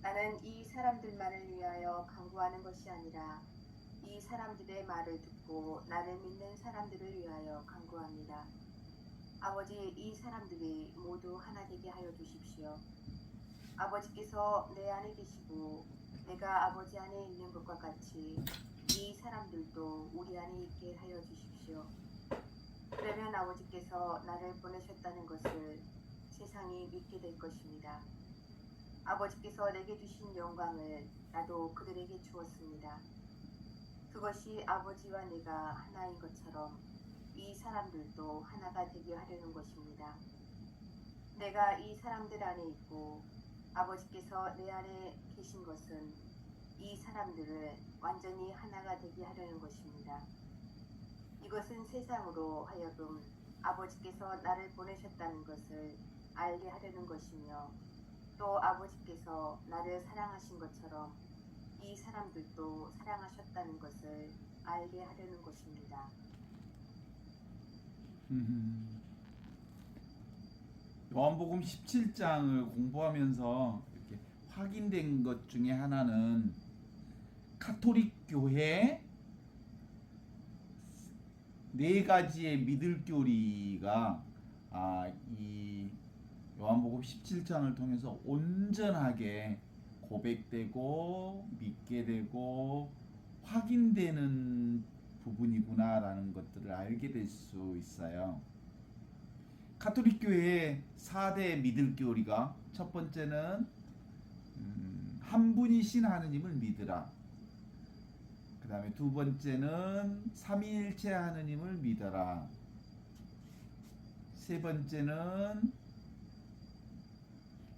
나는 이 사람들만을 위하여 간구하는 것이 아니라 이 사람들의 말을 듣고 나를 믿는 사람들을 위하여 간구합니다. 아버지, 이 사람들이 모두 하나 되게 하여 주십시오. 아버지께서 내 안에 계시고 내가 아버지 안에 있는 것과 같이 이 사람들도 우리 안에 있게 하여 주십시오. 그러면 아버지께서 나를 보내셨다는 것을 세상이 믿게 될 것입니다. 아버지께서 내게 주신 영광을 나도 그들에게 주었습니다. 그것이 아버지와 내가 하나인 것처럼 이 사람들도 하나가 되게 하려는 것입니다. 내가 이 사람들 안에 있고 아버지께서 내 안에 계신 것은 이 사람들을 완전히 하나가 되게 하려는 것입니다. 이것은 세상으로 하여금 아버지께서 나를 보내셨다는 것을 알게 하려는 것이며 또 아버지께서 나를 사랑하신 것처럼 이 사람들도 사랑하셨다는 것을 알게 하려는 것입니다. 요한복음 17장을 공부하면서 이렇게 확인된 것 중에 하나는 카톨릭 교회 네 가지의 믿을 교리가 이 요한복음 17장을 통해서 온전하게 고백되고 믿게 되고 확인되는 부분이구나라는 것들을 알게 될 수 있어요. 카톨릭 교회의 4대 믿을 교리가 첫 번째는 한 분이신 하느님을 믿으라. 그 다음에 두 번째는 삼위일체 하느님을 믿어라. 세 번째는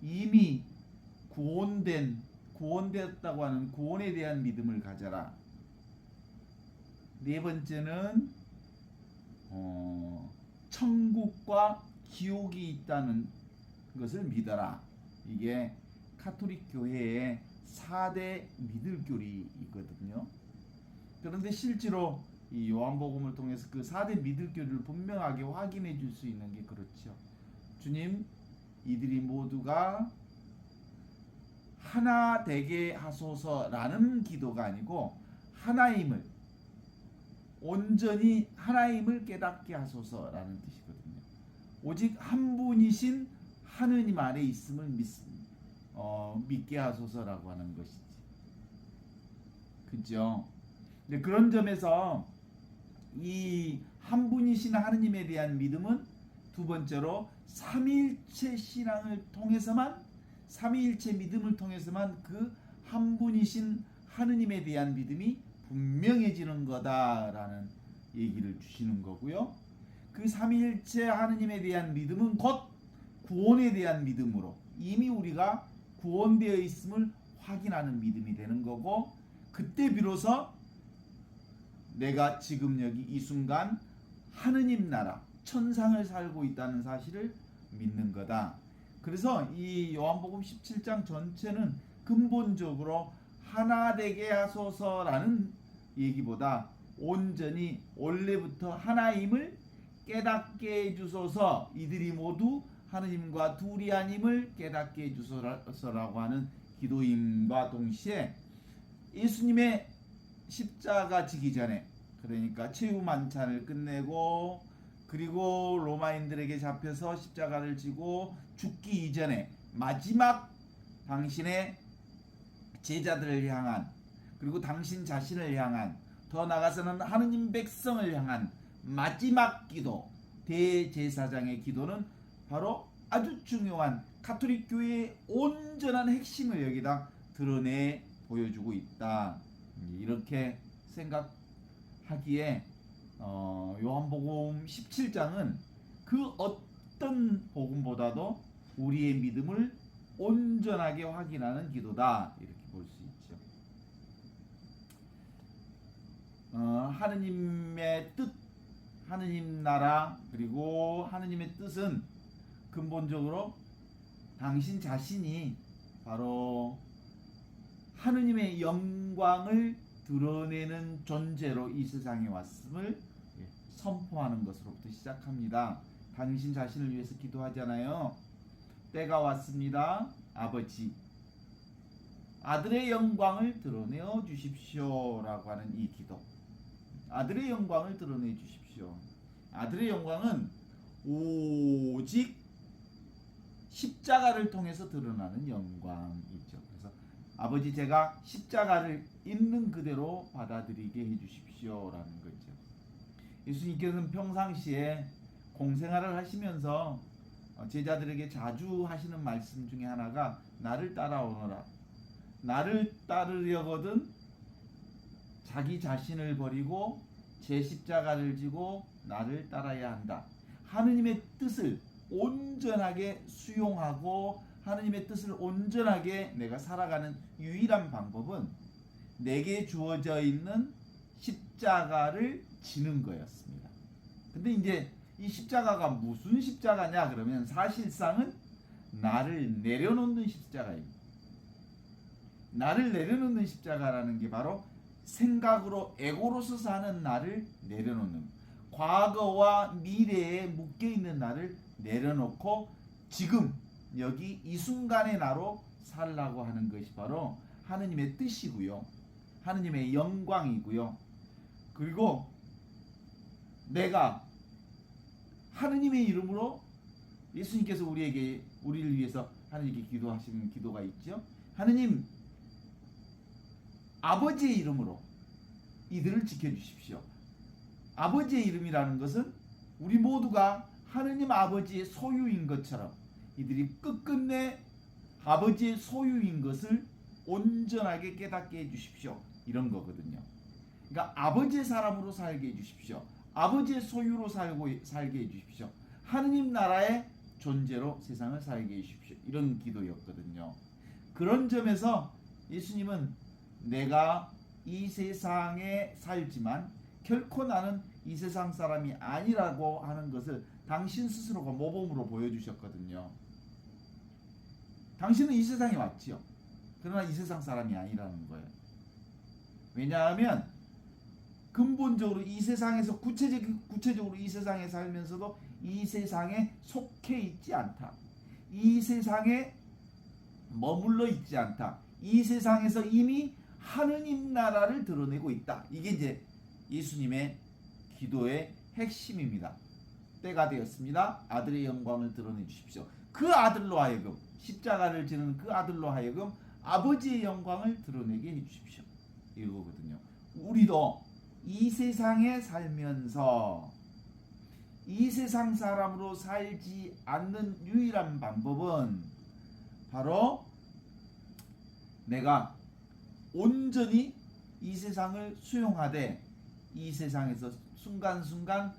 이미 구원되었다고 하는 구원에 대한 믿음을 가져라. 네 번째는 천국과 지옥이 있다는 것을 믿어라. 이게 카톨릭 교회의 4대 믿을 교리이거든요. 그런데 실제로 이 요한복음을 통해서 그 4대 믿을 교리를 분명하게 확인해 줄 수 있는 게 그렇죠. 주님, 이들이 모두가 하나 되게 하소서라는 기도가 아니고 하나임을, 온전히 하나임을 깨닫게 하소서라는 뜻이거든요. 오직 한 분이신 하느님 안에 있음을 믿게 하소서라고 하는 것이지. 그죠? 네, 그런 점에서 이 한 분이신 하느님에 대한 믿음은 두 번째로 삼위일체 신앙을 통해서만, 삼위일체 믿음을 통해서만 그 한 분이신 하느님에 대한 믿음이 분명해지는 거다라는 얘기를 주시는 거고요. 그 삼위일체 하느님에 대한 믿음은 곧 구원에 대한 믿음으로 이미 우리가 구원되어 있음을 확인하는 믿음이 되는 거고, 그때 비로소 내가 지금 여기 이 순간 하느님 나라 천상을 살고 있다는 사실을 믿는 거다. 그래서 이 요한복음 17장 전체는 근본적으로 하나 되게 하소서라는 얘기보다 온전히 원래부터 하나임을 깨닫게 해주소서, 이들이 모두 하느님과 둘이 아님을 깨닫게 해주소서라고 하는 기도임과 동시에 예수님의 십자가 지기 전에, 그러니까 최후 만찬을 끝내고 그리고 로마인들에게 잡혀서 십자가를 지고 죽기 이전에 마지막 당신의 제자들을 향한, 그리고 당신 자신을 향한, 더 나아가서는 하느님 백성을 향한 마지막 기도, 대제사장의 기도는 바로 아주 중요한 가톨릭 교회의 온전한 핵심을 여기다 드러내 보여주고 있다. 이렇게 생각하기에 요한복음 17장은 그 어떤 복음보다도 우리의 믿음을 온전하게 확인하는 기도다, 이렇게 볼 수 있죠. 하느님의 뜻, 하느님 나라, 그리고 하느님의 뜻은 근본적으로 당신 자신이 바로 하느님의 영광을 드러내는 존재로 이 세상에 왔음을 선포하는 것으로부터 시작합니다. 당신 자신을 위해서 기도하잖아요. 때가 왔습니다. 아버지, 아들의 영광을 드러내어 주십시오라고 하는 이 기도. 아들의 영광을 드러내 주십시오. 아들의 영광은 오직 십자가를 통해서 드러나는 영광이죠. 그래서 아버지, 제가 십자가를 있는 그대로 받아들이게 해주십시오라는 거죠. 예수님께서는 평상시에 공생활을 하시면서 제자들에게 자주 하시는 말씀 중에 하나가 나를 따라오너라. 나를 따르려거든 자기 자신을 버리고 제 십자가를 지고 나를 따라야 한다. 하느님의 뜻을 온전하게 수용하고 하느님의 뜻을 온전하게 내가 살아가는 유일한 방법은 내게 주어져 있는 십자가를 지는 거였습니다. 근데 이제 이 십자가가 무슨 십자가냐 그러면 사실상은 나를 내려놓는 십자가입니다. 나를 내려놓는 십자가라는 게 바로 생각으로 에고로서 사는 나를 내려놓는, 과거와 미래에 묶여있는 나를 내려놓고 지금 여기 이 순간의 나로 살라고 하는 것이 바로 하느님의 뜻이고요. 하느님의 영광이고요. 그리고 내가 하느님의 이름으로, 예수님께서 우리를 위해서 하느님께 기도하시는 기도가 있죠. 하느님, 아버지의 이름으로 이들을 지켜주십시오. 아버지의 이름이라는 것은 우리 모두가 하느님 아버지의 소유인 것처럼 이들이 끝끝내 아버지의 소유인 것을 온전하게 깨닫게 해주십시오. 이런 거거든요. 그러니까 아버지의 사람으로 살게 해주십시오. 아버지의 소유로 살게 해주십시오. 하느님 나라의 존재로 세상을 살게 해주십시오. 이런 기도였거든요. 그런 점에서 예수님은 내가 이 세상에 살지만 결코 나는 이 세상 사람이 아니라고 하는 것을 당신 스스로가 모범으로 보여주셨거든요. 당신은 이 세상에 왔지요. 그러나 이 세상 사람이 아니라는 거예요. 왜냐하면 근본적으로 이 세상에서 구체적으로 이 세상에 살면서도 이 세상에 속해 있지 않다. 이 세상에 머물러 있지 않다. 이 세상에서 이미 하느님 나라를 드러내고 있다. 이게 이제 예수님의 기도의 핵심입니다. 때가 되었습니다. 아들의 영광을 드러내 주십시오. 그 아들로 하여금, 십자가를 지는 그 아들로 하여금 아버지의 영광을 드러내게 해 주십시오. 이거거든요. 우리도 이 세상에 살면서 이 세상 사람으로 살지 않는 유일한 방법은 바로 내가 온전히 이 세상을 수용하되 이 세상에서 순간순간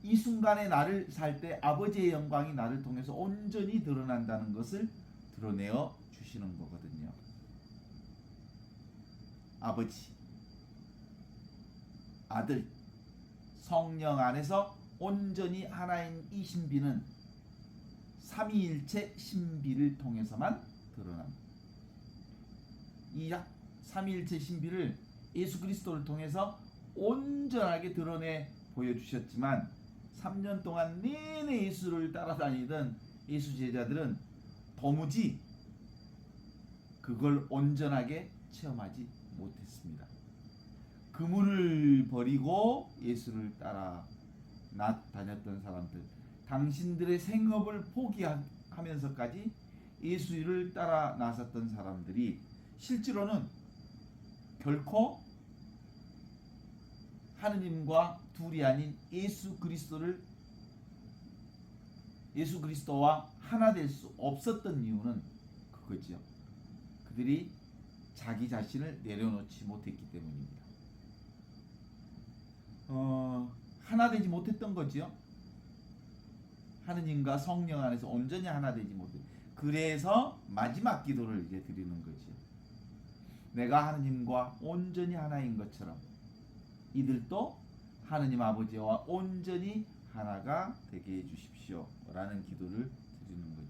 이 순간의 나를 살 때 아버지의 영광이 나를 통해서 온전히 드러난다는 것을 드러내어 주시는 거거든요. 아버지, 아들, 성령 안에서 온전히 하나인 이 신비는 삼위일체 신비를 통해서만 드러납니다. 이 삼위일체 신비를 예수 그리스도를 통해서 온전하게 드러내 보여주셨지만 3년 동안 내내 예수를 따라다니던 예수 제자들은 도무지 그걸 온전하게 체험하지 못했습니다. 그물을 버리고 예수를 따라 다녔던 사람들, 당신들의 생업을 포기하면서까지 예수를 따라 나섰던 사람들이 실제로는 결코 하느님과 둘이 아닌 예수 그리스도와 하나 될 수 없었던 이유는 그거죠. 그들이 자기 자신을 내려놓지 못했기 때문입니다. 하나 되지 못했던 거죠. 하느님과 성령 안에서 온전히 하나 되지 못해. 그래서 마지막 기도를 이제 드리는 거죠. 내가 하느님과 온전히 하나인 것처럼 이들도 하느님 아버지와 온전히 하나가 되게 해주십시오 라는 기도를 드리는 거죠.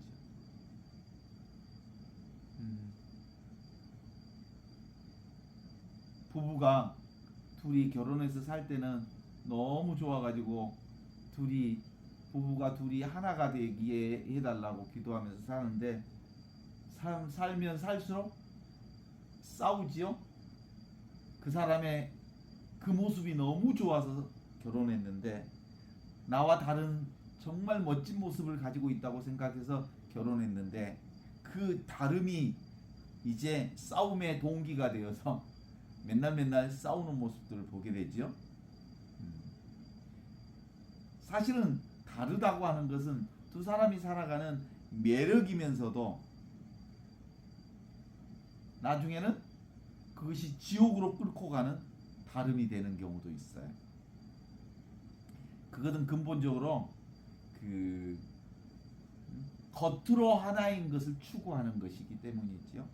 부부가 둘이 결혼해서 살 때는 너무 좋아가지고 부부가 둘이 하나가 되기에 해달라고 기도하면서 사는데 살면 살수록 싸우지요. 그 사람의 그 모습이 너무 좋아서 결혼했는데 나와 다른 정말 멋진 모습을 가지고 있다고 생각해서 결혼했는데 그 다름이 이제 싸움의 동기가 되어서 맨날 싸우는 모습들을 보게 되죠. 사실은 다르다고 하는 것은 두 사람이 살아가는 매력이면서도 나중에는 그것이 지옥으로 끌고 가는 다름이 되는 경우도 있어요. 그것은 근본적으로 그 겉으로 하나인 것을 추구하는 것이기 때문이지요.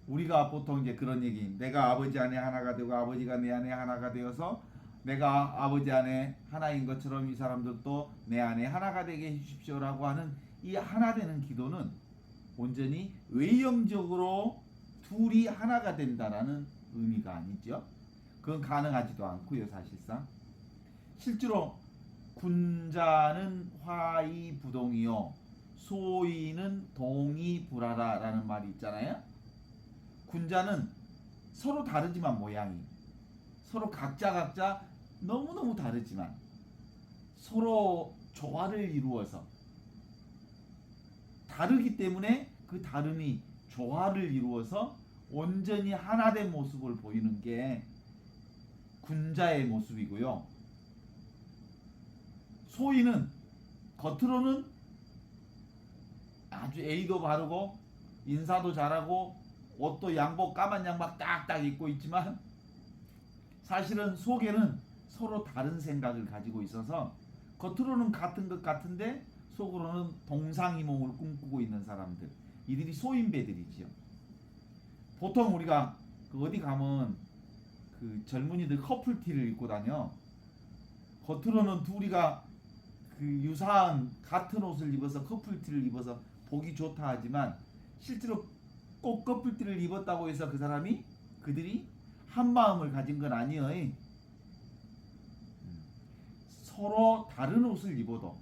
우리가 보통 이제 그런 얘기, 내가 아버지 안에 하나가 되고 아버지가 내 안에 하나가 되어서 내가 아버지 안에 하나인 것처럼 이 사람들도 내 안에 하나가 되게 해주십시오라고 하는 이 하나 되는 기도는 온전히 외형적으로 둘이 하나가 된다라는 의미가 아니죠. 그건 가능하지도 않고요. 사실상 실제로 군자는 화이부동이요 소이는 동이불하라라는 말이 있잖아요. 군자는 서로 다르지만 모양이 서로 각자 너무너무 다르지만 서로 조화를 이루어서 다르기 때문에 그 다름이 조화를 이루어서 온전히 하나된 모습을 보이는 게 군자의 모습이고요. 소인은 겉으로는 아주 예의도 바르고 인사도 잘하고 옷도 양복 까만 양복 딱딱 입고 있지만 사실은 속에는 서로 다른 생각을 가지고 있어서 겉으로는 같은 것 같은데 속으로는 동상이몽을 꿈꾸고 있는 사람들, 이들이 소인배들이지요. 보통 우리가 어디 가면 그 젊은이들 커플티를 입고 다녀. 겉으로는 둘이가 그 유사한 같은 옷을 입어서 커플티를 입어서 보기 좋다 하지만 실제로 꼭 커플티를 입었다고 해서 그들이 한 마음을 가진 건 아니에요. 서로 다른 옷을 입어도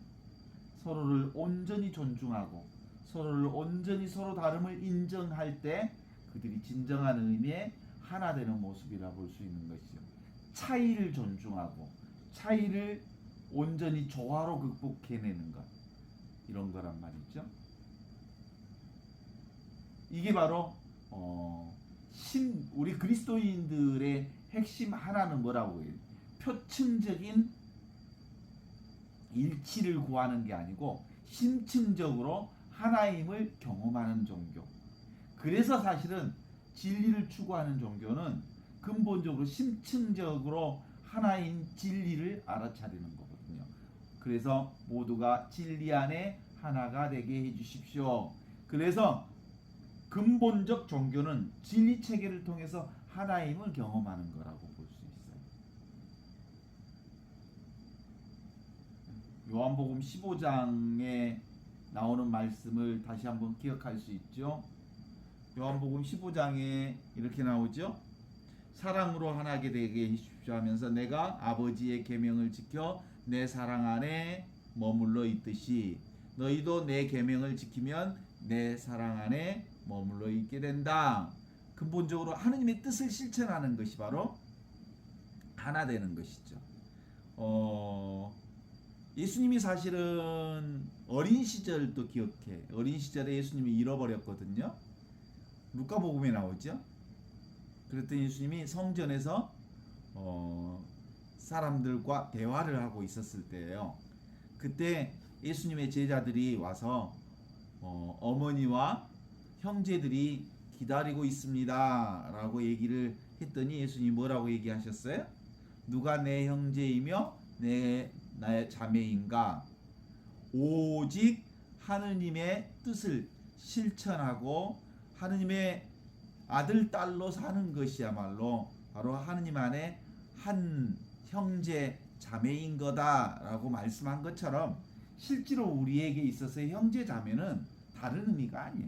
서로를 온전히 존중하고 서로를 온전히 서로 다름을 인정할 때 그들이 진정한 의미의 하나 되는 모습이라 볼 수 있는 것이죠. 차이를 존중하고 차이를 온전히 조화로 극복해내는 것, 이런 거란 말이죠. 이게 바로 우리 그리스도인들의 핵심 하나는 뭐라고 해요? 표층적인 일치를 구하는 게 아니고 심층적으로 하나임을 경험하는 종교. 그래서 사실은 진리를 추구하는 종교는 근본적으로 심층적으로 하나인 진리를 알아차리는 거거든요. 그래서 모두가 진리 안에 하나가 되게 해주십시오. 그래서 근본적 종교는 진리 체계를 통해서 하나임을 경험하는 거라고 볼 수 있어요. 요한복음 15장에 나오는 말씀을 다시 한번 기억할 수 있죠. 요한복음 15장에 이렇게 나오죠. 사랑으로 하나게 되게 해주십시오 하면서 내가 아버지의 계명을 지켜 내 사랑 안에 머물러 있듯이 너희도 내 계명을 지키면 내 사랑 안에 머물러 있게 된다. 근본적으로 하느님의 뜻을 실천하는 것이 바로 하나 되는 것이죠. 예수님이 사실은 어린 시절도 기억해. 어린 시절에 예수님이 잃어버렸거든요. 루카복음에 나오죠. 그랬더니 예수님이 성전에서 사람들과 대화를 하고 있었을 때예요. 그때 예수님의 제자들이 와서 어머니와 형제들이 기다리고 있습니다 라고 얘기를 했더니 예수님이 뭐라고 얘기하셨어요? 누가 내 형제이며 나의 자매인가? 오직 하느님의 뜻을 실천하고 하느님의 아들 딸로 사는 것이야말로 바로 하느님 안에 한 형제 자매인 거다라고 말씀한 것처럼 실제로 우리에게 있어서의 형제 자매는 다른 의미가 아니에요.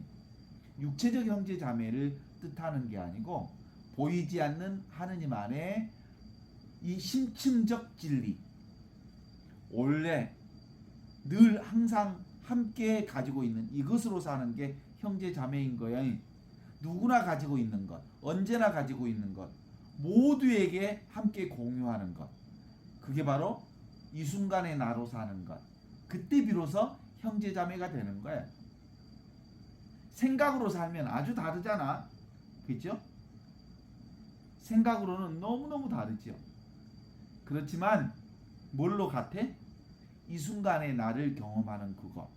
육체적 형제 자매를 뜻하는 게 아니고 보이지 않는 하느님 안에 이 심층적 진리, 원래 늘 항상 함께 가지고 있는 이것으로 사는 게 형제 자매인 거야. 누구나 가지고 있는 것, 언제나 가지고 있는 것, 모두에게 함께 공유하는 것. 그게 바로 이 순간의 나로 사는 것. 그때 비로소 형제 자매가 되는 거야. 생각으로 살면 아주 다르잖아. 그렇죠? 생각으로는 너무너무 다르죠. 그렇지만 뭘로 같아? 이 순간의 나를 경험하는 그것.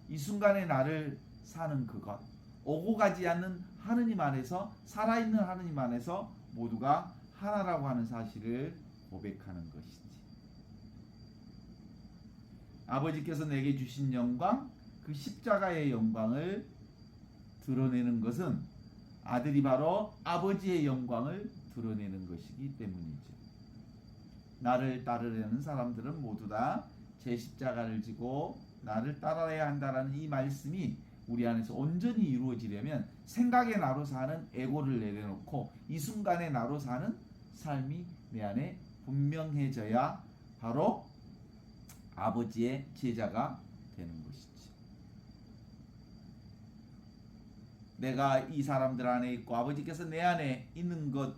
이 순간의 나를 사는 그것. 오고 가지 않는 하느님 안에서, 살아있는 하느님 안에서 모두가 하나라고 하는 사실을 고백하는 것이지. 아버지께서 내게 주신 영광, 그 십자가의 영광을 드러내는 것은 아들이 바로 아버지의 영광을 드러내는 것이기 때문이죠. 나를 따르려는 사람들은 모두 다 제 십자가를 지고 나를 따라야 한다라는 이 말씀이 우리 안에서 온전히 이루어지려면 생각의 나로 사는 에고를 내려놓고 이 순간의 나로 사는 삶이 내 안에 분명해져야 바로 아버지의 제자가 되는 것이지. 내가 이 사람들 안에 있고 아버지께서 내 안에 있는 것,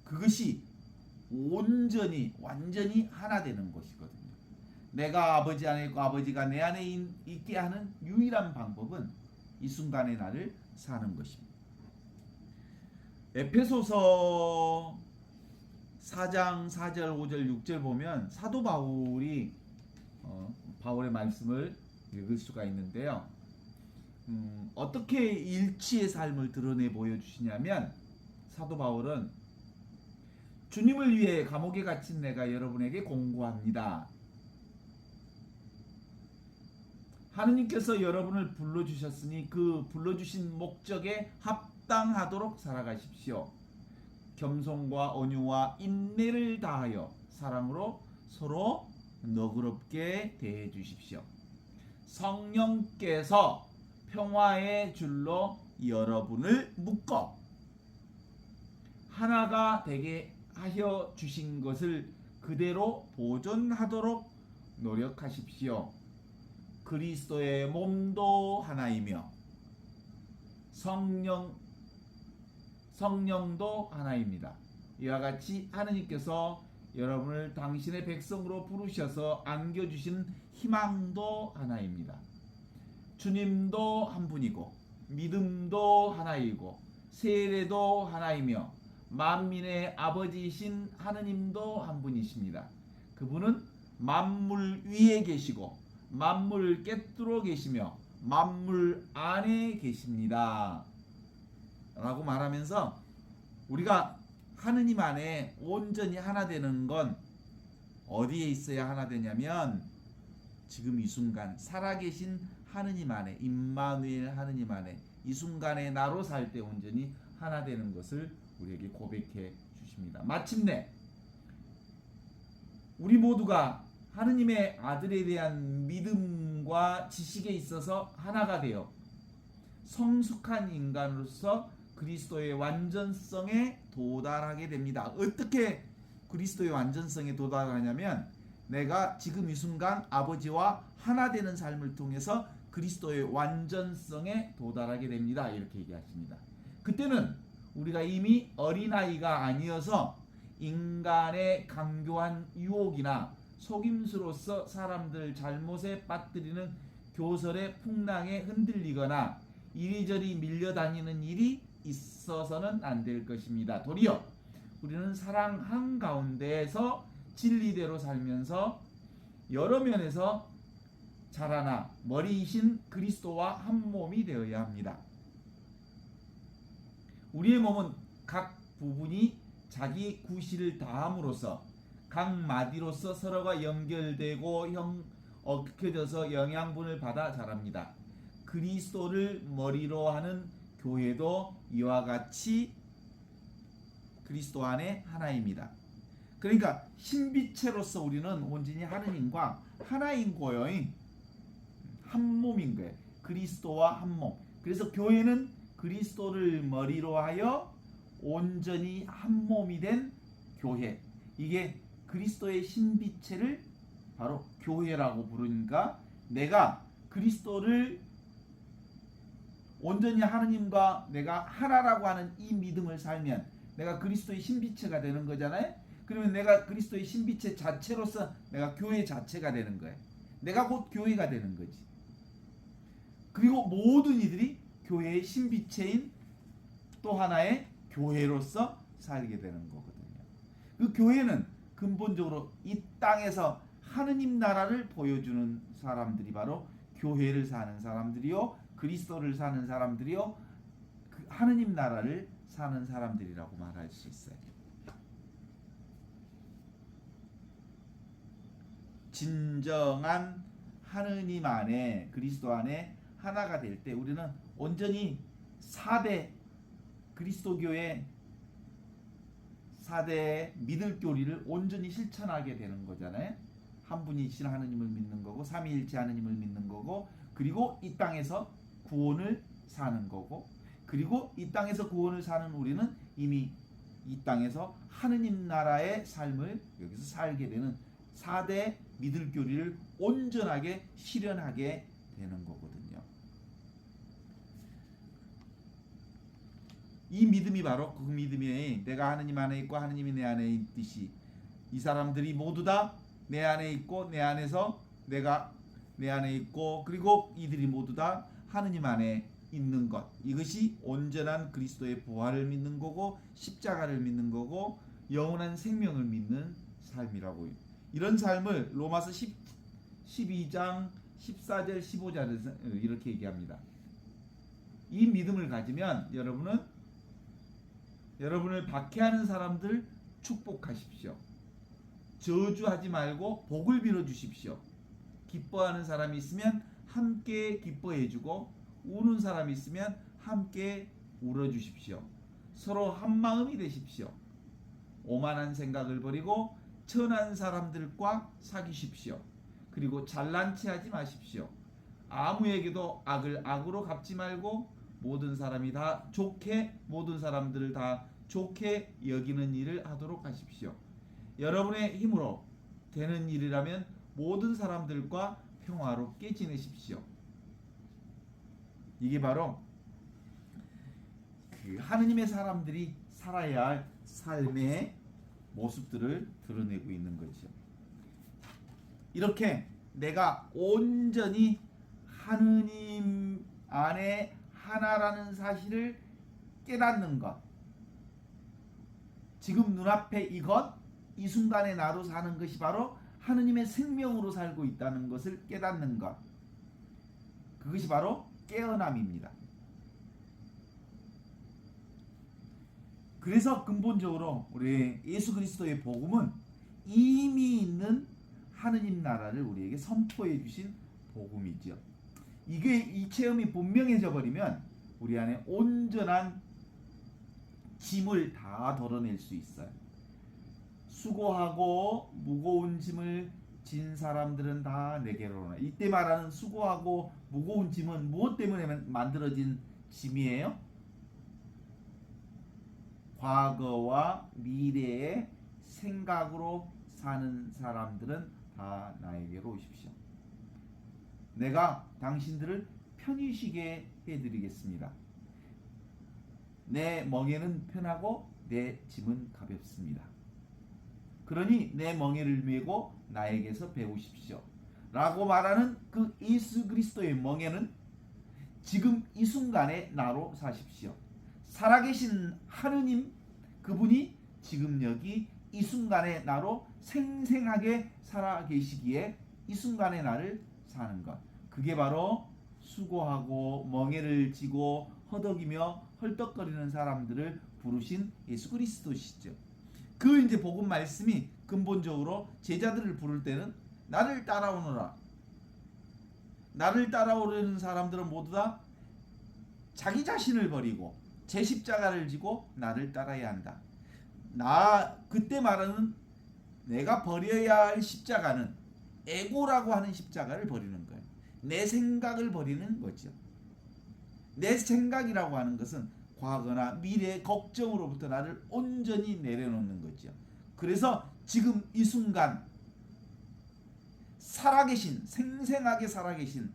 그것이 온전히 완전히 하나 되는 것이거든요. 내가 아버지 안에 있고 아버지가 내 안에 있게 하는 유일한 방법은 이 순간의 나를 사는 것입니다. 에페소서 4장 4절 5절 6절 보면 사도 바울이 바울의 말씀을 읽을 수가 있는데요. 어떻게 일치의 삶을 드러내 보여주시냐면 사도 바울은 주님을 위해 감옥에 갇힌 내가 여러분에게 공고합니다. 하느님께서 여러분을 불러주셨으니 그 불러주신 목적에 합당하도록 살아가십시오. 겸손과 온유와 인내를 다하여 사랑으로 서로 너그럽게 대해 주십시오. 성령께서 평화의 줄로 여러분을 묶어 하나가 되게 하여 주신 것을 그대로 보존하도록 노력하십시오. 그리스도의 몸도 하나이며 성령도 하나입니다. 이와 같이 하느님께서 여러분을 당신의 백성으로 부르셔서 안겨주신 희망도 하나입니다. 주님도 한 분이고 믿음도 하나이고 세례도 하나이며 만민의 아버지이신 하느님도 한 분이십니다. 그분은 만물 위에 계시고 만물 꿰뚫어 계시며 만물 안에 계십니다. 라고 말하면서 우리가 하느님 안에 온전히 하나 되는 건 어디에 있어야 하나 되냐면 지금 이 순간 살아계신 하느님 안에, 임마누엘 하느님 안에 이 순간에 나로 살 때 온전히 하나 되는 것을 우리에게 고백해 주십니다. 마침내 우리 모두가 하느님의 아들에 대한 믿음과 지식에 있어서 하나가 되어 성숙한 인간으로서 그리스도의 완전성에 도달하게 됩니다. 어떻게 그리스도의 완전성에 도달하냐면 내가 지금 이 순간 아버지와 하나 되는 삶을 통해서 그리스도의 완전성에 도달하게 됩니다. 이렇게 얘기하십니다. 그때는 우리가 이미 어린아이가 아니어서 인간의 강교한 유혹이나 속임수로서 사람들 잘못에 빠뜨리는 교설의 풍랑에 흔들리거나 이리저리 밀려다니는 일이 있어서는 안 될 것입니다. 도리어 우리는 사랑 한가운데에서 진리대로 살면서 여러 면에서 자라나 머리이신 그리스도와 한 몸이 되어야 합니다. 우리의 몸은 각 부분이 자기 구실을 다함으로써 각 마디로서 서로가 연결되고 얽혀져서 영양분을 받아 자랍니다. 그리스도를 머리로 하는 교회도 이와 같이 그리스도 안에 하나입니다. 그러니까 신비체로서 우리는 온전히 하느님과 하나인 거예요. 한 몸인 거예요. 그리스도와 한 몸. 그래서 교회는 그리스도를 머리로 하여 온전히 한 몸이 된 교회. 이게 그리스도의 신비체를 바로 교회라고 부르니까 내가 그리스도를 온전히 하느님과 내가 하나라고 하는 이 믿음을 살면 내가 그리스도의 신비체가 되는 거잖아요. 그러면 내가 그리스도의 신비체 자체로서 내가 교회 자체가 되는 거예요. 내가 곧 교회가 되는 거지. 그리고 모든 이들이 교회의 신비체인 또 하나의 교회로서 살게 되는 거거든요. 그 교회는 근본적으로 이 땅에서 하느님 나라를 보여주는 사람들이 바로 교회를 사는 사람들이요, 그리스도를 사는 사람들이요, 그 하느님 나라를 사는 사람들이라고 말할 수 있어요. 진정한 하느님 안에, 그리스도 안에 하나가 될 때 우리는 온전히 4대 그리스도교의 4대 믿을 교리를 온전히 실천하게 되는 거잖아요. 한 분이신 하느님을 믿는 거고, 삼위일체 하느님을 믿는 거고, 그리고 이 땅에서 구원을 사는 거고, 그리고 이 땅에서 구원을 사는 우리는 이미 이 땅에서 하느님 나라의 삶을 여기서 살게 되는 4대 믿을 교리를 온전하게 실현하게 되는 거거든요. 이 믿음이 바로 그 믿음이 내가 하느님 안에 있고 하느님이 내 안에 있듯이 이 사람들이 모두 다 내 안에 있고 내 안에서 내가 내 안에 있고 그리고 이들이 모두 다 하느님 안에 있는 것, 이것이 온전한 그리스도의 부활을 믿는 거고 십자가를 믿는 거고 영원한 생명을 믿는 삶이라고. 이런 삶을 로마서 12장 14절 15절에서 이렇게 얘기합니다. 이 믿음을 가지면 여러분을 박해하는 사람들 축복하십시오. 저주하지 말고 복을 빌어 주십시오. 기뻐하는 사람이 있으면 함께 기뻐해 주고 우는 사람이 있으면 함께 울어 주십시오. 서로 한 마음이 되십시오. 오만한 생각을 버리고 천한 사람들과 사귀십시오. 그리고 잘난 체 하지 마십시오. 아무에게도 악을 악으로 갚지 말고 모든 사람들을 다 좋게 여기는 일을 하도록 하십시오. 여러분의 힘으로 되는 일이라면 모든 사람들과 평화롭게 지내십시오. 이게 바로 그 하느님의 사람들이 살아야 할 삶의 모습들을 드러내고 있는 거죠. 이렇게 내가 온전히 하느님 안에 하나라는 사실을 깨닫는 것, 지금 눈앞에 이것, 이 순간에 나로 사는 것이 바로 하느님의 생명으로 살고 있다는 것을 깨닫는 것, 그것이 바로 깨어남입니다. 그래서 근본적으로 우리 예수 그리스도의 복음은 이미 있는 하느님 나라를 우리에게 선포해 주신 복음이죠. 이 체험이 분명해져 버리면 우리 안에 온전한 짐을 다 덜어낼 수 있어요. 수고하고 무거운 짐을 진 사람들은 다 내게로 오라. 이때 말하는 수고하고 무거운 짐은 무엇 때문에 만들어진 짐이에요? 과거와 미래의 생각으로 사는 사람들은 다 나에게로 오십시오. 내가 당신들을 편히 쉬게 해드리겠습니다. 내 멍에는 편하고 내 짐은 가볍습니다. 그러니 내 멍에를 메고 나에게서 배우십시오. 라고 말하는 그 예수 그리스도의 멍에는 지금 이 순간에 나로 사십시오. 살아계신 하느님, 그분이 지금 여기 이 순간에 나로 생생하게 살아계시기에 이 순간에 나를 사는 것, 그게 바로 수고하고 멍에를 지고 허덕이며 헐떡거리는 사람들을 부르신 예수 그리스도시죠. 그 이제 복음 말씀이 근본적으로 제자들을 부를 때는 나를 따라오너라. 나를 따라오려는 사람들은 모두 다 자기 자신을 버리고 제 십자가를 지고 나를 따라야 한다. 그때 말하는 내가 버려야 할 십자가는 에고라고 하는 십자가를 버리는 거예요. 내 생각을 버리는 거죠. 내 생각이라고 하는 것은 과거나 미래의 걱정으로부터 나를 온전히 내려놓는 거죠. 그래서 지금 이 순간 살아계신, 생생하게 살아계신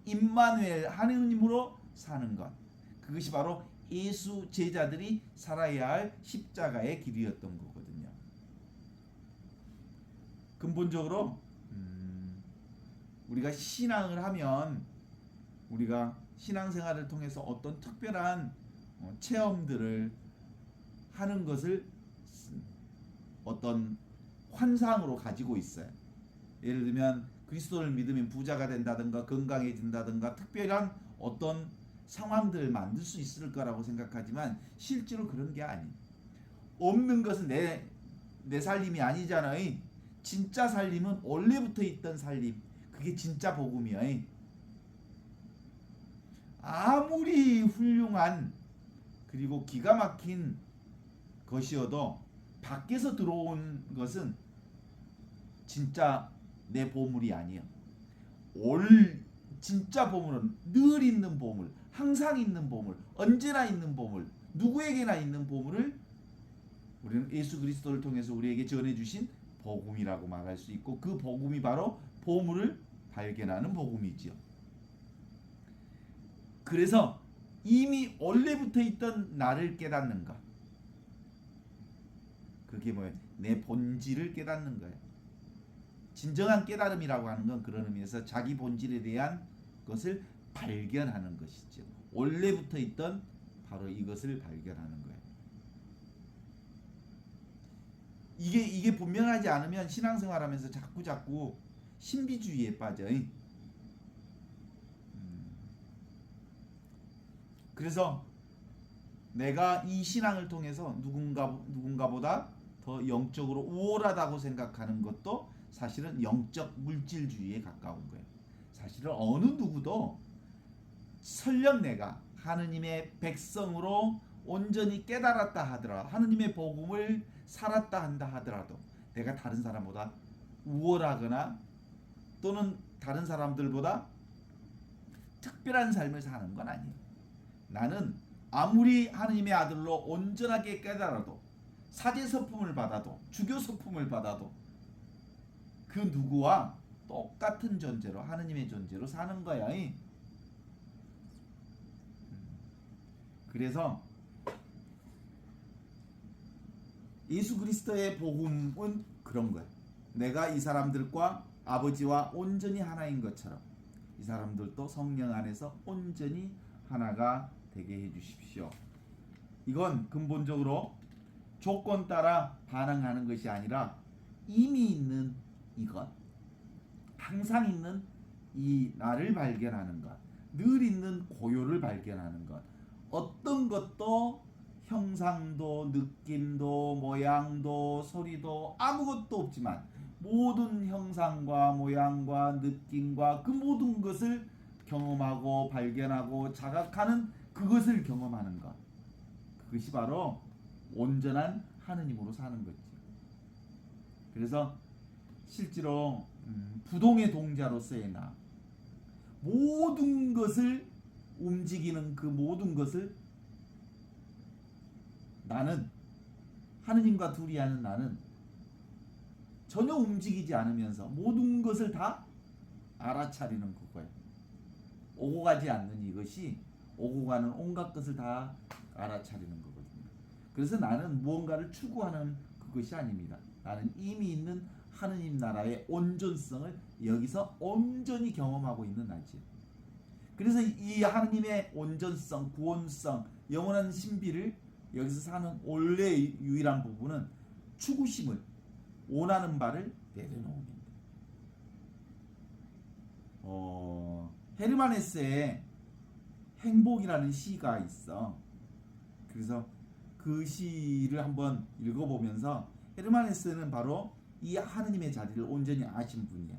임마누엘 하느님으로 사는 것, 그것이 바로 예수 제자들이 살아야 할 십자가의 길이었던 거거든요. 근본적으로 우리가 신앙을 하면 우리가 신앙생활을 통해서 어떤 특별한 체험들을 하는 것을 어떤 환상으로 가지고 있어요. 예를 들면 그리스도를 믿으면 부자가 된다든가 건강해진다든가 특별한 어떤 상황들을 만들 수 있을 거라고 생각하지만 실제로 그런 게 아니에요. 없는 것은 내 살림이 아니잖아요. 진짜 살림은 원래부터 있던 살림, 그게 진짜 복음이야. 아무리 훌륭한 그리고 기가 막힌 것이어도 밖에서 들어온 것은 진짜 내 보물이 아니야. 진짜 보물은 늘 있는 보물, 항상 있는 보물, 언제나 있는 보물, 누구에게나 있는 보물을 우리는 예수 그리스도를 통해서 우리에게 전해주신 복음이라고 말할 수 있고, 그 복음이 바로 보물을 발견하는 복음이지요. 그래서 이미 원래부터 있던 나를 깨닫는 것, 그게 뭐예요? 내 본질을 깨닫는 거예요. 진정한 깨달음이라고 하는 건 그런 의미에서 자기 본질에 대한 것을 발견하는 것이죠. 원래부터 있던 바로 이것을 발견하는 거예요. 이게 분명하지 않으면 신앙생활하면서 자꾸 신비주의에 빠져요. 그래서 내가 이 신앙을 통해서 누군가보다 더 영적으로 우월하다고 생각하는 것도 사실은 영적 물질주의에 가까운 거예요. 사실은 어느 누구도 설령 내가 하느님의 백성으로 온전히 깨달았다 하더라도, 하느님의 복음을 살았다 한다 하더라도 내가 다른 사람보다 우월하거나 또는 다른 사람들보다 특별한 삶을 사는 건 아니에요. 나는 아무리 하느님의 아들로 온전하게 깨달아도, 사제서품을 받아도, 주교서품을 받아도 그 누구와 똑같은 존재로, 하느님의 존재로 사는 거야. 그래서 예수 그리스도의 복음은 그런 거야. 내가 이 사람들과 아버지와 온전히 하나인 것처럼 이 사람들도 성령 안에서 온전히 하나가 되게 해주십시오. 이건 근본적으로 조건 따라 반응하는 것이 아니라 이미 있는 이것, 항상 있는 이 나를 발견하는 것, 늘 있는 고요를 발견하는 것, 어떤 것도 형상도 느낌도 모양도 소리도 아무것도 없지만 모든 형상과 모양과 느낌과 그 모든 것을 경험하고 발견하고 자각하는 그것을 경험하는 것, 그것이 바로 온전한 하느님으로 사는 거지. 그래서 실제로 부동의 동자로서의 나, 모든 것을 움직이는 그 모든 것을 나는, 하느님과 둘이 하는 나는 전혀 움직이지 않으면서 모든 것을 다 알아차리는 그거예요. 오고 가지 않는 이것이 오고 가는 온갖 것을 다 알아차리는 거거든요. 그래서 나는 무언가를 추구하는 그것이 아닙니다. 나는 이미 있는 하느님 나라의 온전성을 여기서 온전히 경험하고 있는 나지. 그래서 이 하느님의 온전성, 구원성, 영원한 신비를 여기서 사는 원래 유일한 부분은 추구심을, 원하는 바를 내려놓습니다. 헤르만 헤세의 행복이라는 시가 있어. 그래서 그 시를 한번 읽어보면서 헤르만 헤세는 바로 이 하느님의 자리를 온전히 아신 분이야.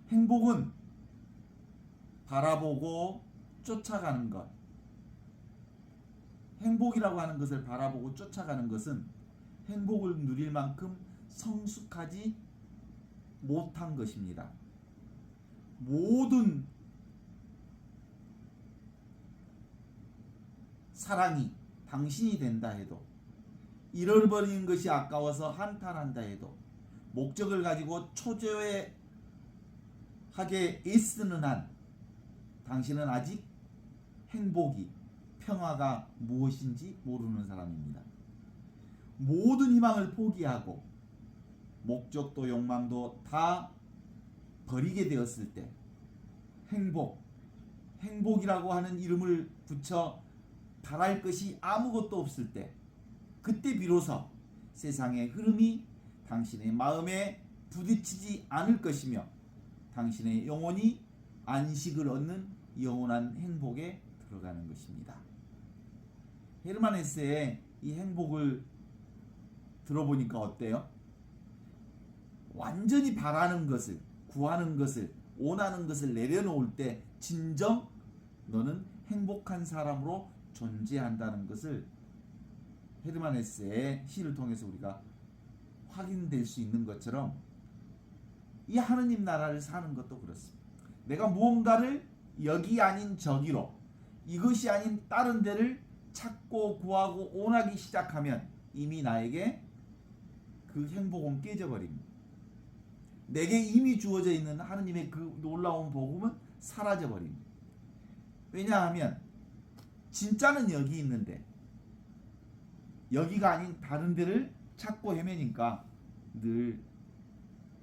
행복은 바라보고 쫓아가는 것, 행복이라고 하는 것을 바라보고 쫓아가는 것은 행복을 누릴 만큼 성숙하지 못한 것입니다. 모든 사랑이 당신이 된다 해도, 잃어버린 것이 아까워서 한탄한다 해도, 목적을 가지고 초조해하게 애쓰는 한 당신은 아직 행복이, 평화가 무엇인지 모르는 사람입니다. 모든 희망을 포기하고 목적도 욕망도 다 버리게 되었을 때 행복이라고 하는 이름을 붙여 바랄 것이 아무것도 없을 때 그때 비로소 세상의 흐름이 당신의 마음에 부딪히지 않을 것이며 당신의 영혼이 안식을 얻는 영원한 행복에 들어가는 것입니다. 헤르만 헤세의 이 행복을 들어보니까 어때요? 완전히 바라는 것을, 구하는 것을, 원하는 것을 내려놓을 때 진정 너는 행복한 사람으로 존재한다는 것을 헤르만 헤세의 시를 통해서 우리가 확인될 수 있는 것처럼 이 하느님 나라를 사는 것도 그렇습니다. 내가 무언가를 여기 아닌 저기로, 이것이 아닌 다른 데를 찾고 구하고 원하기 시작하면 이미 나에게 그 행복은 깨져버립니다. 내게 이미 주어져 있는 하느님의 그 놀라운 복음은 사라져버립니다. 왜냐하면 진짜는 여기 있는데 여기가 아닌 다른 데를 찾고 헤매니까 늘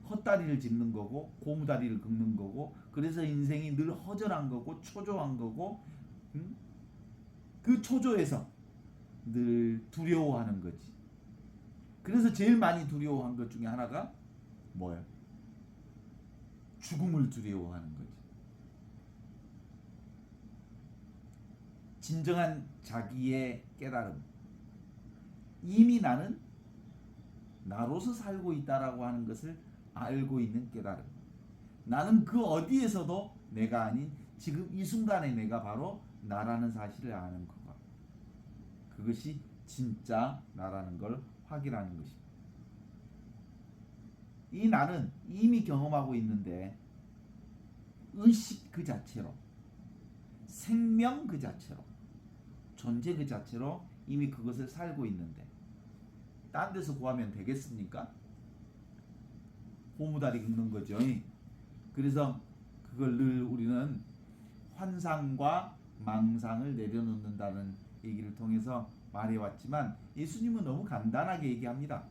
헛다리를 짚는 거고 고무다리를 긁는 거고, 그래서 인생이 늘 허전한 거고 초조한 거고, 그 초조에서 늘 두려워하는 거지. 그래서 제일 많이 두려워한 것 중에 하나가 뭐예요? 죽음을 두려워하는 거지. 진정한 자기의 깨달음, 이미 나는 나로서 살고 있다라고 하는 것을 알고 있는 깨달음, 나는 그 어디에서도 내가 아닌 지금 이 순간에 내가 바로 나라는 사실을 아는 것, 그것이 진짜 나라는 걸 확인하는 것입니다. 이 나는 이미 경험하고 있는데 의식 그 자체로, 생명 그 자체로, 존재 그 자체로 이미 그것을 살고 있는데 딴 데서 구하면 되겠습니까? 고무다리 긁는 거죠. 그래서 그걸 늘 우리는 환상과 망상을 내려놓는다는 얘기를 통해서 말해왔지만 예수님은 너무 간단하게 얘기합니다.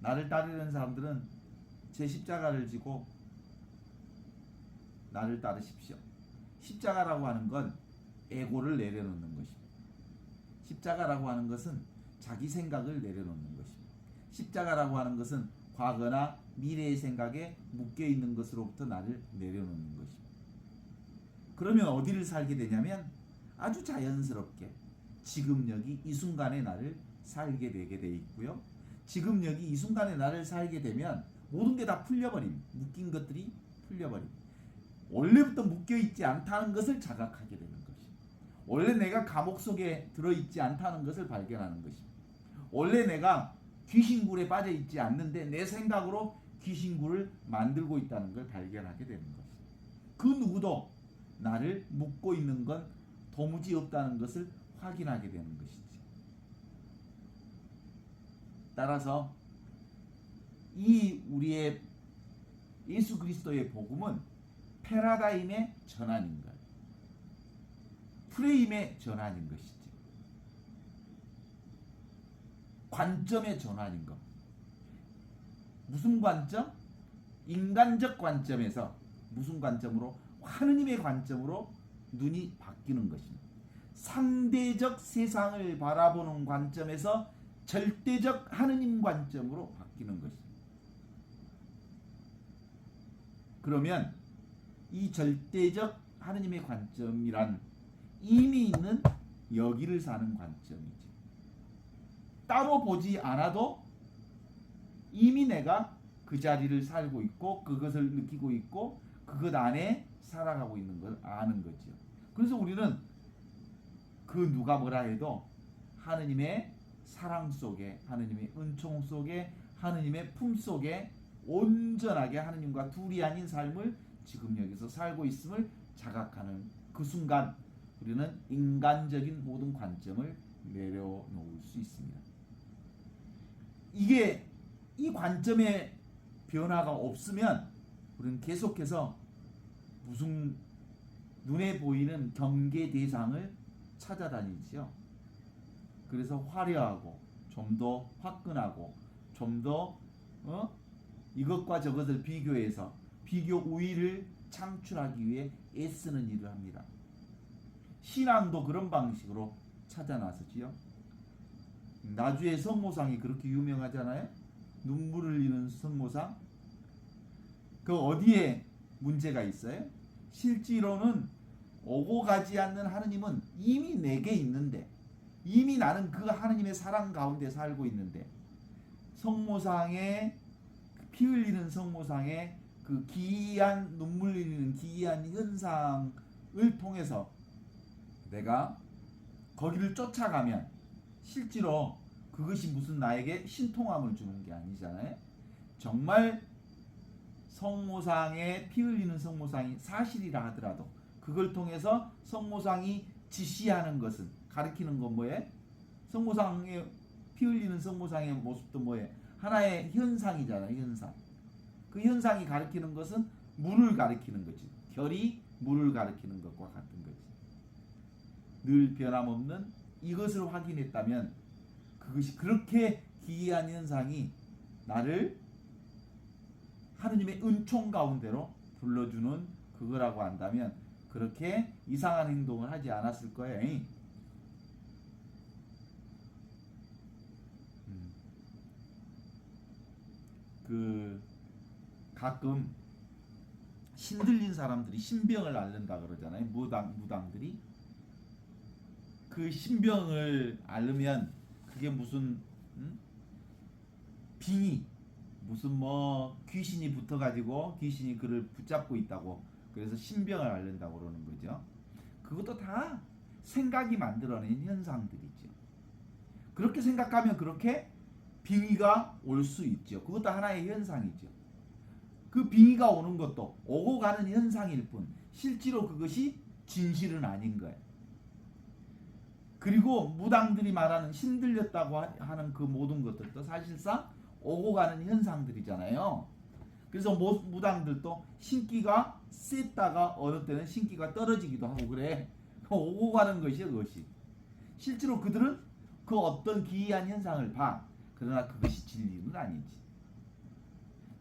나를 따르는 사람들은 제 십자가를 지고 나를 따르십시오. 십자가라고 하는 건 에고를 내려놓는 것입니다. 십자가라고 하는 것은 자기 생각을 내려놓는 것입니다. 십자가라고 하는 것은 과거나 미래의 생각에 묶여있는 것으로부터 나를 내려놓는 것입니다. 그러면 어디를 살게 되냐면 아주 자연스럽게 지금 여기 이 순간에 나를 살게 되게 돼 있고요. 지금 여기 이 순간에 나를 살게 되면 모든 게 다 풀려버립니다. 묶인 것들이 풀려버립니다. 원래부터 묶여있지 않다는 것을 자각하게 되는 것입니다. 원래 내가 감옥 속에 들어있지 않다는 것을 발견하는 것입니다. 원래 내가 귀신굴에 빠져있지 않는데 내 생각으로 귀신굴을 만들고 있다는 걸 발견하게 되는 것입니다. 그 누구도 나를 묶고 있는 건 도무지 없다는 것을 확인하게 되는 것이죠. 따라서 이 우리의 예수 그리스도의 복음은 패러다임의 전환인 거예요. 프레임의 전환인 것이지. 관점의 전환인 것. 무슨 관점? 인간적 관점에서 무슨 관점으로? 하느님의 관점으로 눈이 바뀌는 것입니다. 상대적 세상을 바라보는 관점에서 절대적 하느님 관점으로 바뀌는 것입니다. 그러면 이 절대적 하느님의 관점이란 이미 있는 여기를 사는 관점이죠. 따로 보지 않아도 이미 내가 그 자리를 살고 있고 그것을 느끼고 있고 그것 안에 살아가고 있는 걸 아는 거죠. 그래서 우리는 그 누가 뭐라 해도 하느님의 사랑 속에, 하느님의 은총 속에, 하느님의 품 속에 온전하게 하느님과 둘이 아닌 삶을 지금 여기서 살고 있음을 자각하는 그 순간 우리는 인간적인 모든 관점을 내려놓을 수 있습니다. 이게 이 관점의 변화가 없으면 우리는 계속해서 무슨 눈에 보이는 경계 대상을 찾아다니죠. 그래서 화려하고 좀 더 화끈하고 좀 더 이것과 저것을 비교해서 비교 우위를 창출하기 위해 애쓰는 일을 합니다. 신앙도 그런 방식으로 찾아 나서지요. 나주의 성모상이 그렇게 유명하잖아요. 눈물을 흘리는 성모상. 그 어디에 문제가 있어요? 실제로는 오고 가지 않는 하느님은 이미 내게 있는데, 이미 나는 그 하느님의 사랑 가운데 살고 있는데, 성모상에 피 흘리는 성모상에 그 기이한 눈물 흘리는 기이한 현상을 통해서 내가 거기를 쫓아가면 실제로 그것이 무슨 나에게 신통함을 주는 게 아니잖아요. 정말 성모상에 피 흘리는 성모상이 사실이라 하더라도 그걸 통해서 성모상이 지시하는 것은 가리키는 건 뭐예요? 성모상에 피 흘리는 성모상의 모습도 뭐예요? 하나의 현상이잖아요. 현상. 그 현상이 가리키는 것은 물을 가리키는 거지. 결이 물을 가리키는 것과 같은 거지. 늘 변함없는 이것을 확인했다면 그것이 그렇게 기이한 현상이 나를 하느님의 은총 가운데로 불러주는 그거라고 한다면 그렇게 이상한 행동을 하지 않았을 거예요. 그 가끔 신들린 사람들이 신병을 앓는다 그러잖아요. 무당들이 그 신병을 앓으면 그게 무슨 빙의 무슨 뭐 귀신이 붙어가지고 귀신이 그를 붙잡고 있다고 그래서 신병을 앓는다고 그러는 거죠. 그것도 다 생각이 만들어낸 현상들이죠. 그렇게 생각하면 그렇게 빙의가 올 수 있죠. 그것도 하나의 현상이죠. 그 빙의가 오는 것도 오고 가는 현상일 뿐 실제로 그것이 진실은 아닌 거예요. 그리고 무당들이 말하는 신들렸다고 하는 그 모든 것들도 사실상 오고 가는 현상들이잖아요. 그래서 무당들도 신기가 셌다가 어느 때는 신기가 떨어지기도 하고 그래. 오고 가는 것이요 그것이. 실제로 그들은 그 어떤 기이한 현상을 봐. 그러나 그것이 진리는 아니지.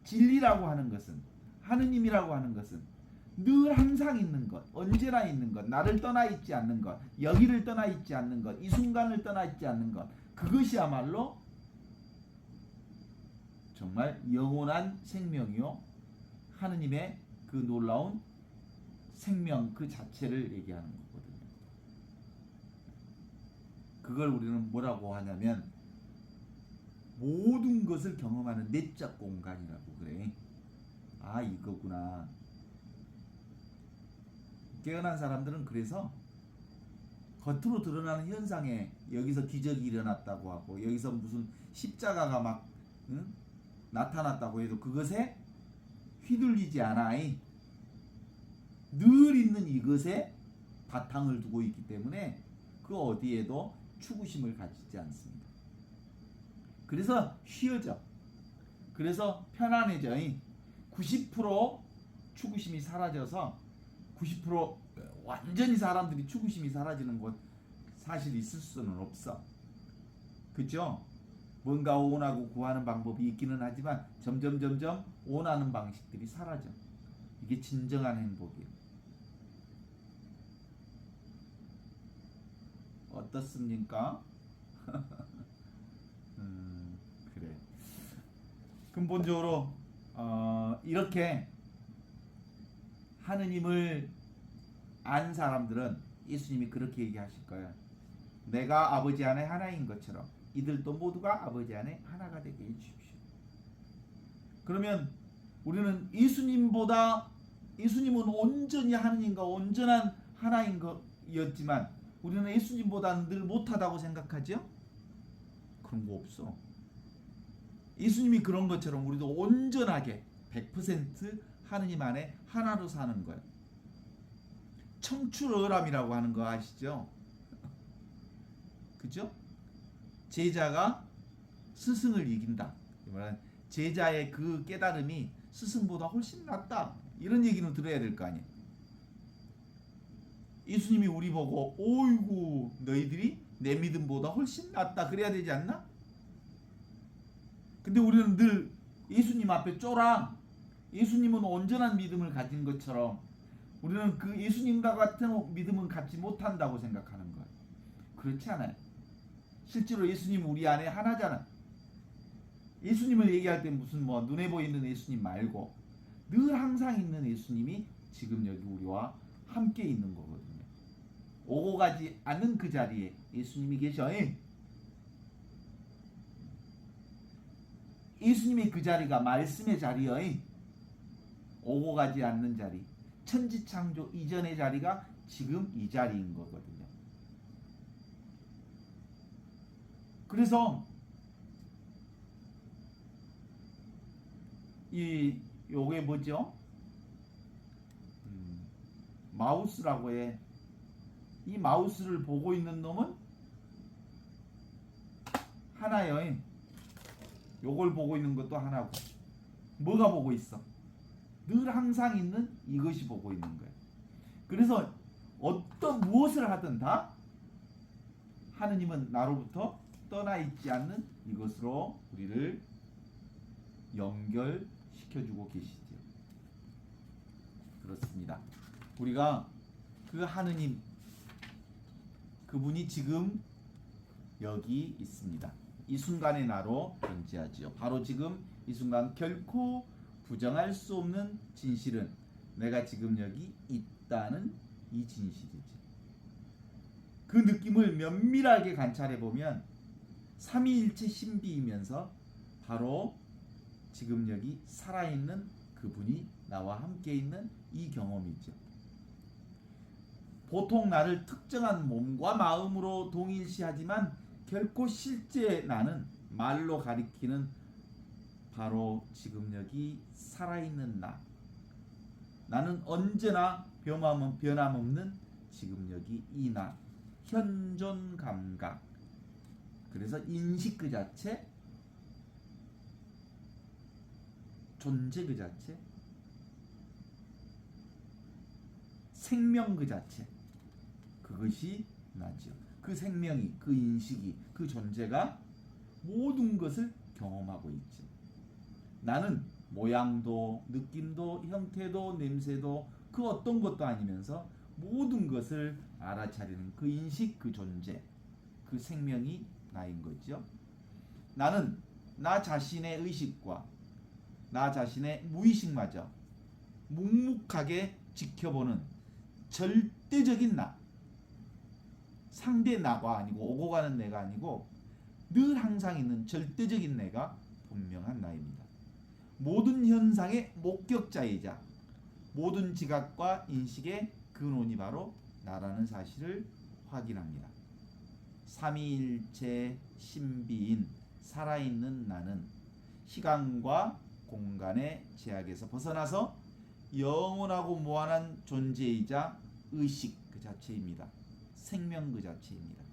진리라고 하는 것은 하느님이라고 하는 것은 늘 항상 있는 것, 언제나 있는 것, 나를 떠나 있지 않는 것, 여기를 떠나 있지 않는 것, 이 순간을 떠나 있지 않는 것, 그것이야말로 정말 영원한 생명이요 하느님의 그 놀라운 생명 그 자체를 얘기하는 거거든요. 그걸 우리는 뭐라고 하냐면 모든 것을 경험하는 내적 공간이라고 그래. 아 이거구나. 깨어난 사람들은 그래서 겉으로 드러나는 현상에 여기서 기적이 일어났다고 하고 여기서 무슨 십자가가 막 나타났다고 해도 그것에 휘둘리지 않아. 늘 있는 이것에 바탕을 두고 있기 때문에 그 어디에도 추구심을 가지지 않습니다. 그래서 쉬어져. 그래서 편안해져. 90% 추구심이 사라져서 90% 완전히 사람들이 추구심이 사라지는 것 사실 있을 수는 없어. 그죠? 뭔가 원하고 구하는 방법이 있기는 하지만 점점 원하는 방식들이 사라져. 이게 진정한 행복이에요. 어떻습니까? 그래. 근본적으로 이렇게 하느님을 안 사람들은 예수님이 그렇게 얘기하실 거예요. 내가 아버지 안에 하나인 것처럼 이들도 모두가 아버지 안에 하나가 되게 해주십시오. 그러면 우리는 예수님은 온전히 하느님과 온전한 하나인 것이었지만 우리는 예수님보다는 늘 못하다고 생각하죠? 그런 거 없어. 예수님이 그런 것처럼 우리도 온전하게 100% 하느님 안에 하나로 사는 거예요. 청출어람이라고 하는 거 아시죠? 그죠? 제자가 스승을 이긴다. 제자의 그 깨달음이 스승보다 훨씬 낫다. 이런 얘기는 들어야 될 거 아니에요. 예수님이 우리 보고 오이구 너희들이 내 믿음보다 훨씬 낫다 그래야 되지 않나? 근데 우리는 늘 예수님 앞에 쫄아. 예수님은 온전한 믿음을 가진 것처럼 우리는 그 예수님과 같은 믿음은 갖지 못한다고 생각하는 거예요. 그렇지 않아요. 실제로 예수님 우리 안에 하나잖아. 예수님을 얘기할 때 무슨 뭐 눈에 보이는 예수님 말고 늘 항상 있는 예수님이 지금 여기 우리와 함께 있는 거거든요. 오고 가지 않는 그 자리에 예수님이 계셔. 예수님의 그 자리가 말씀의 자리여. 오고 가지 않는 자리. 천지창조 이전의 자리가 지금 이 자리인 거거든요. 그래서 요게 뭐죠? 마우스라고 해. 이 마우스를 보고 있는 놈은 하나요. 요걸 보고 있는 것도 하나고. 뭐가 보고 있어? 늘 항상 있는 이것이 보고 있는 거예요. 그래서 어떤 무엇을 하든 다 하느님은 나로부터 떠나 있지 않는 이것으로 우리를 연결시켜주고 계시죠. 그렇습니다. 우리가 그 하느님 그분이 지금 여기 있습니다. 이 순간의 나로 존재하지요. 바로 지금 이 순간 결코 부정할 수 없는 진실은 내가 지금 여기 있다는 이 진실이지. 그 느낌을 면밀하게 관찰해 보면 삼위일체 신비이면서 바로 지금 여기 살아있는 그분이 나와 함께 있는 이 경험이죠. 보통 나를 특정한 몸과 마음으로 동일시하지만 결코 실제 나는 말로 가리키는 바로 지금 여기 살아있는 나. 나는 언제나 변함없는 지금 여기 이 나. 현존 감각. 그래서 인식 그 자체, 존재 그 자체, 생명 그 자체. 그것이 나죠. 그 생명이, 그 인식이, 그 존재가 모든 것을 경험하고 있죠. 나는 모양도, 느낌도, 형태도, 냄새도 그 어떤 것도 아니면서 모든 것을 알아차리는 그 인식, 그 존재, 그 생명이 나인 거죠. 나는 나 자신의 의식과 나 자신의 무의식마저 묵묵하게 지켜보는 절대적인 나. 상대 나가 아니고 오고 가는 내가 아니고 늘 항상 있는 절대적인 내가 분명한 나입니다. 모든 현상의 목격자이자 모든 지각과 인식의 근원이 바로 나라는 사실을 확인합니다. 삼위일체 신비인 살아있는 나는 시간과 공간의 제약에서 벗어나서 영원하고 무한한 존재이자 의식 그 자체입니다. 생명 그 자체입니다.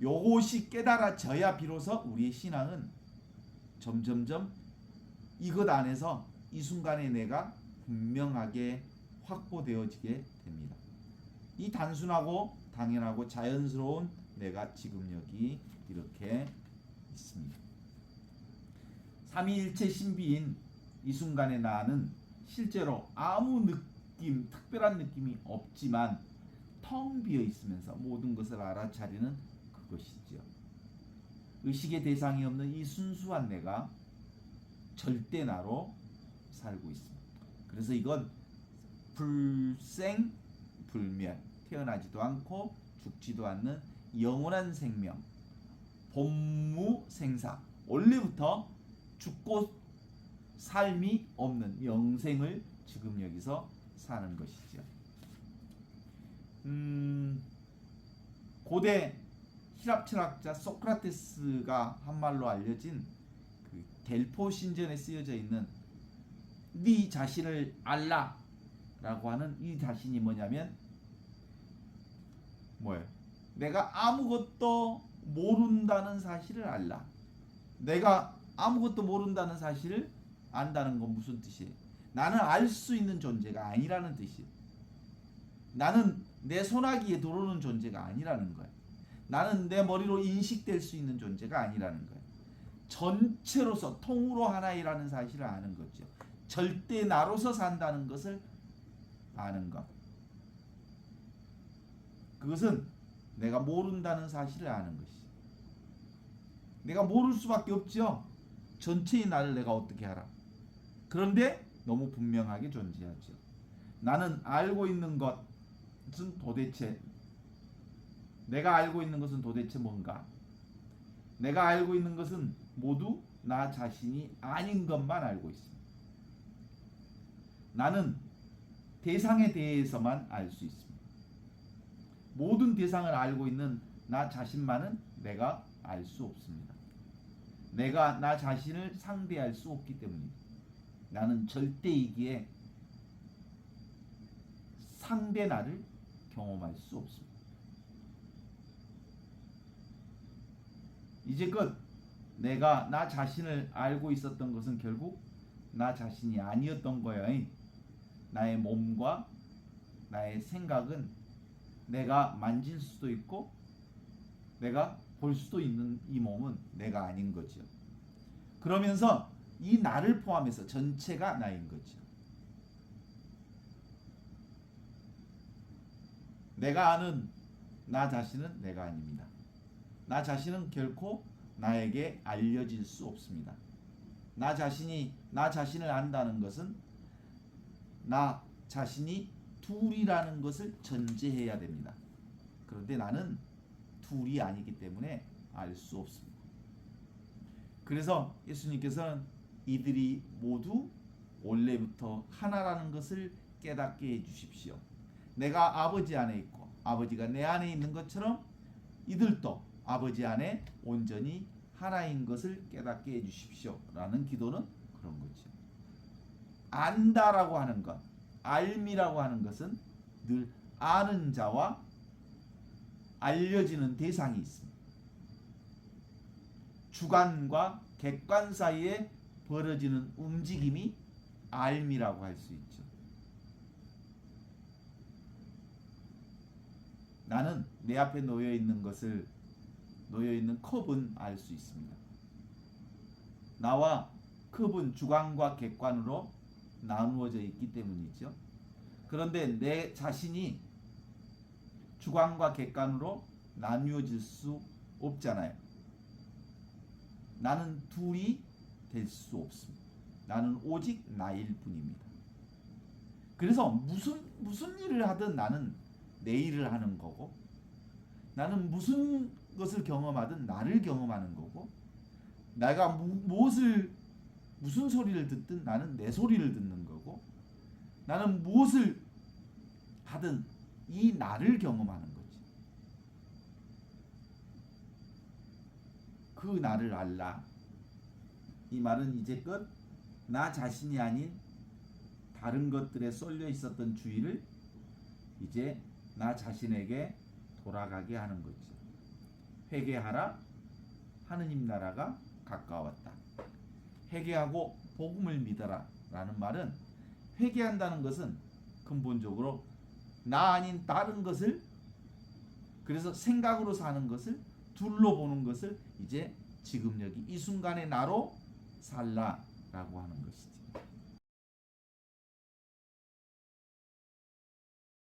요것이 깨달아져야 비로소 우리의 신앙은 점점점 이것 안에서 이 순간에 내가 분명하게 확보되어지게 됩니다. 이 단순하고 당연하고 자연스러운 내가 지금 여기 이렇게 있습니다. 삼위일체 신비인 이 순간의 나는 실제로 아무 느낌, 특별한 느낌이 없지만 텅 비어 있으면서 모든 것을 알아차리는 그것이지요. 의식의 대상이 없는 이 순수한 내가 절대 나로 살고 있습니다. 그래서 이건 불생불멸, 태어나지도 않고 죽지도 않는 영원한 생명, 본무생사, 원래부터 죽고 삶이 없는 영생을 지금 여기서 사는 것이죠. 고대 히랍 철학자 소크라테스가 한 말로 알려진 그 델포 신전에 쓰여져 있는 네 자신을 알라라고 하는 이 자신이 뭐냐면 뭐예요? 내가 아무것도 모른다는 사실을 알라. 내가 아무것도 모른다는 사실을 안다는 건 무슨 뜻이에요? 나는 알 수 있는 존재가 아니라는 뜻이에요. 나는 내 손아귀에 들어오는 존재가 아니라는 거예요. 나는 내 머리로 인식될 수 있는 존재가 아니라는 거예요. 전체로서 통으로 하나이라는 사실을 아는 거죠. 절대 나로서 산다는 것을 아는 것. 그것은 내가 모른다는 사실을 아는 것이죠. 내가 모를 수밖에 없죠. 전체의 나를 내가 어떻게 알아? 그런데 너무 분명하게 존재하죠. 나는 알고 있는 것은 도대체, 내가 알고 있는 것은 도대체 뭔가? 내가 알고 있는 것은 모두 나 자신이 아닌 것만 알고 있습니다. 나는 대상에 대해서만 알 수 있습니다. 모든 대상을 알고 있는 나 자신만은 내가 알 수 없습니다. 내가 나 자신을 상대할 수 없기 때문입니다. 나는 절대이기에 상대 나를 경험할 수 없습니다. 이제껏 내가 나 자신을 알고 있었던 것은 결국 나 자신이 아니었던 거야. 나의 몸과 나의 생각은 내가 만질 수도 있고 내가 볼 수도 있는 이 몸은 내가 아닌 거죠. 그러면서 이 나를 포함해서 전체가 나인 거죠. 내가 아는 나 자신은 내가 아닙니다. 나 자신은 결코 나에게 알려질 수 없습니다. 나 자신이 나 자신을 안다는 것은 나 자신이 둘이라는 것을 전제해야 됩니다. 그런데 나는 둘이 아니기 때문에 알 수 없습니다. 그래서 예수님께서는 이들이 모두 원래부터 하나라는 것을 깨닫게 해주십시오. 내가 아버지 안에 있고 아버지가 내 안에 있는 것처럼 이들도 아버지 안에 온전히 하나인 것을 깨닫게 해주십시오 라는 기도는 그런 거죠. 안다라고 하는 것, 알미라고 하는 것은 늘 아는 자와 알려지는 대상이 있습니다. 주관과 객관 사이에 벌어지는 움직임이 알미라고 할 수 있죠. 나는 내 앞에 놓여 있는 컵은 알 수 있습니다. 나와 컵은 주관과 객관으로 나누어져 있기 때문이죠. 그런데 내 자신이 주관과 객관으로 나누어질 수 없잖아요. 나는 둘이 될 수 없습니다. 나는 오직 나일 뿐입니다. 그래서 무슨 일을 하든 나는 내 일을 하는 거고, 나는 무슨 것을 경험하든 나를 경험하는 거고, 내가 무슨 소리를 듣든 나는 내 소리를 듣는 거고, 나는 무엇을 하든 이 나를 경험하는 거지. 그 나를 알라. 이 말은 이제껏 나 자신이 아닌 다른 것들에 쏠려 있었던 주의를 이제 나 자신에게 돌아가게 하는 거지. 회개하라. 하느님 나라가 가까웠다. 회개하고 복음을 믿어라 라는 말은, 회개한다는 것은 근본적으로 나 아닌 다른 것을, 그래서 생각으로 사는 것을, 둘로 보는 것을 이제 지금 여기 이 순간의 나로 살라라고 하는 것이지.